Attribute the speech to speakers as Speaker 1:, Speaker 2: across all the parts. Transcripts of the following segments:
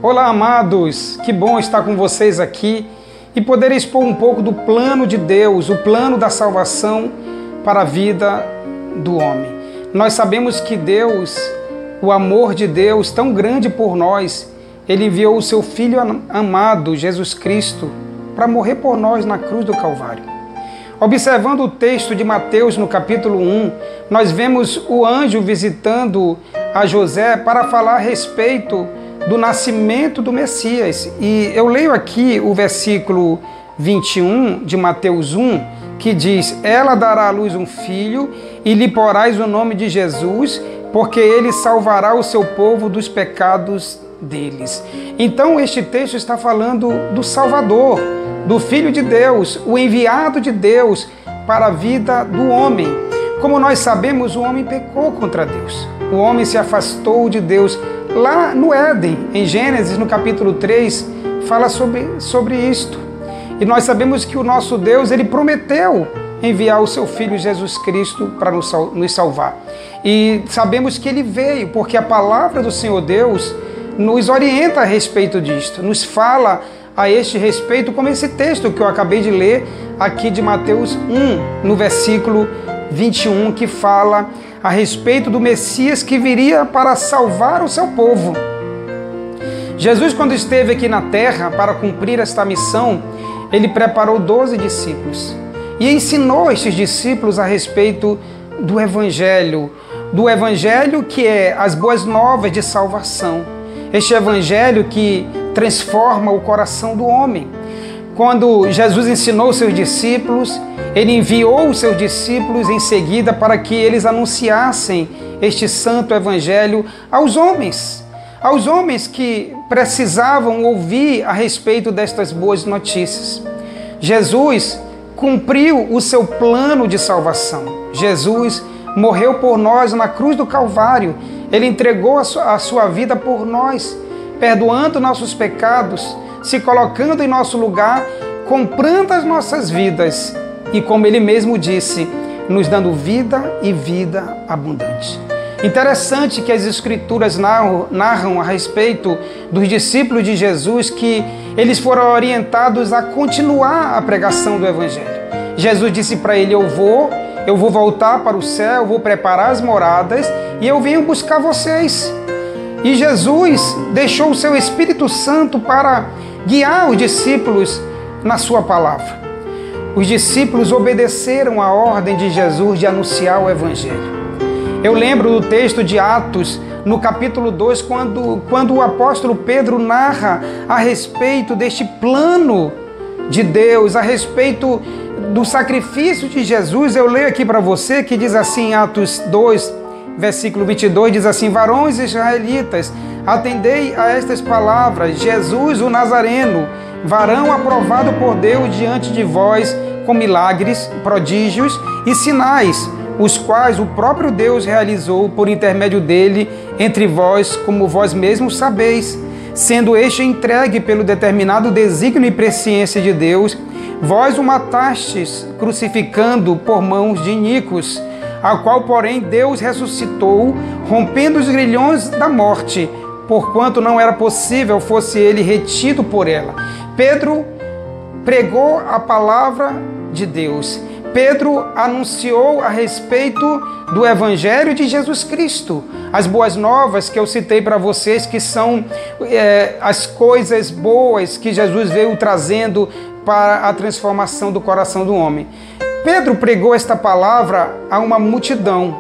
Speaker 1: Olá, amados! Que bom estar com vocês aqui e poder expor um pouco do plano de Deus, o plano da salvação para a vida do homem. Nós sabemos que Deus, o amor de Deus tão grande por nós, Ele enviou o seu Filho amado, Jesus Cristo, para morrer por nós na cruz do Calvário. Observando o texto de Mateus no capítulo 1, nós vemos o anjo visitando a José para falar a respeito do nascimento do Messias. E eu leio aqui o versículo 21 de Mateus 1, que diz: ela dará à luz um filho e lhe porás o nome de Jesus, porque ele salvará o seu povo dos pecados deles. Então este texto está falando do Salvador, do Filho de Deus, o enviado de Deus para a vida do homem. Como nós sabemos, o homem pecou contra Deus. O homem se afastou de Deus. Lá no Éden, em Gênesis, no capítulo 3, fala sobre isto. E nós sabemos que o nosso Deus, Ele prometeu enviar o seu Filho Jesus Cristo para nos salvar. E sabemos que Ele veio, porque a palavra do Senhor Deus nos orienta a respeito disto, nos fala a este respeito, como esse texto que eu acabei de ler aqui de Mateus 1, no versículo 21, que fala a respeito do Messias que viria para salvar o seu povo. Jesus, quando esteve aqui na terra para cumprir esta missão, Ele preparou 12 discípulos e ensinou estes discípulos a respeito do Evangelho que é as boas novas de salvação. Este Evangelho que transforma o coração do homem. Quando Jesus ensinou os seus discípulos, Ele enviou os seus discípulos em seguida para que eles anunciassem este santo Evangelho aos homens que precisavam ouvir a respeito destas boas notícias. Jesus cumpriu o seu plano de salvação. Jesus morreu por nós na cruz do Calvário. Ele entregou a sua vida por nós, perdoando nossos pecados, se colocando em nosso lugar, comprando as nossas vidas e, como Ele mesmo disse, nos dando vida e vida abundante. Interessante que as Escrituras narram a respeito dos discípulos de Jesus que eles foram orientados a continuar a pregação do Evangelho. Jesus disse para ele: eu vou voltar para o céu, eu vou preparar as moradas e eu venho buscar vocês. E Jesus deixou o seu Espírito Santo para guiar os discípulos na sua palavra. Os discípulos obedeceram a ordem de Jesus de anunciar o Evangelho. Eu lembro do texto de Atos, no capítulo 2, quando o apóstolo Pedro narra a respeito deste plano de Deus, a respeito do sacrifício de Jesus. Eu leio aqui para você que diz assim, em Atos 2, versículo 22, diz assim: varões israelitas, atendei a estas palavras, Jesus o Nazareno, varão aprovado por Deus diante de vós, com milagres, prodígios e sinais, os quais o próprio Deus realizou por intermédio dele entre vós, como vós mesmos sabeis, sendo este entregue pelo determinado desígnio e presciência de Deus, vós o matastes, crucificando por mãos de iníquos, a qual, porém, Deus ressuscitou, rompendo os grilhões da morte, porquanto não era possível fosse ele retido por ela. Pedro pregou a palavra de Deus. Pedro anunciou a respeito do Evangelho de Jesus Cristo, as boas novas que eu citei para vocês, que são as coisas boas que Jesus veio trazendo para a transformação do coração do homem. Pedro pregou esta palavra a uma multidão.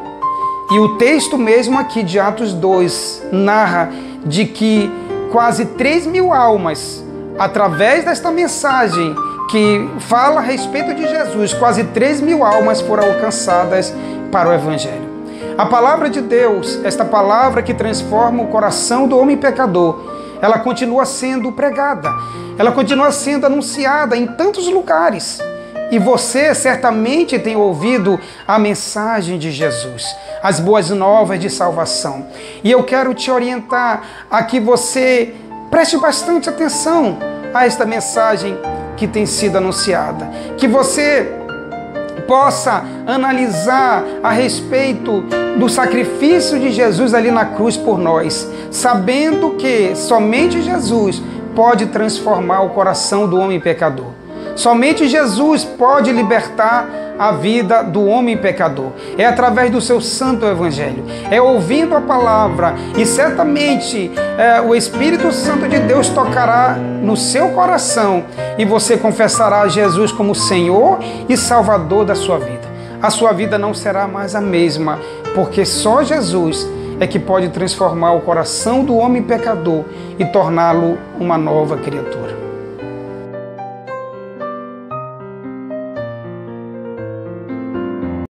Speaker 1: E o texto mesmo aqui de Atos 2 narra de que quase 3.000 almas, através desta mensagem que fala a respeito de Jesus, quase 3.000 almas foram alcançadas para o Evangelho. A palavra de Deus, esta palavra que transforma o coração do homem pecador, ela continua sendo pregada, ela continua sendo anunciada em tantos lugares. E você certamente tem ouvido a mensagem de Jesus, as boas novas de salvação. E eu quero te orientar a que você preste bastante atenção a esta mensagem que tem sido anunciada. Que você possa analisar a respeito do sacrifício de Jesus ali na cruz por nós, sabendo que somente Jesus pode transformar o coração do homem pecador. Somente Jesus pode libertar a vida do homem pecador. É através do seu santo evangelho, é ouvindo a palavra, e certamente o Espírito Santo de Deus tocará no seu coração e você confessará Jesus como Senhor e Salvador da sua vida. A sua vida não será mais a mesma, porque só Jesus é que pode transformar o coração do homem pecador e torná-lo uma nova criatura.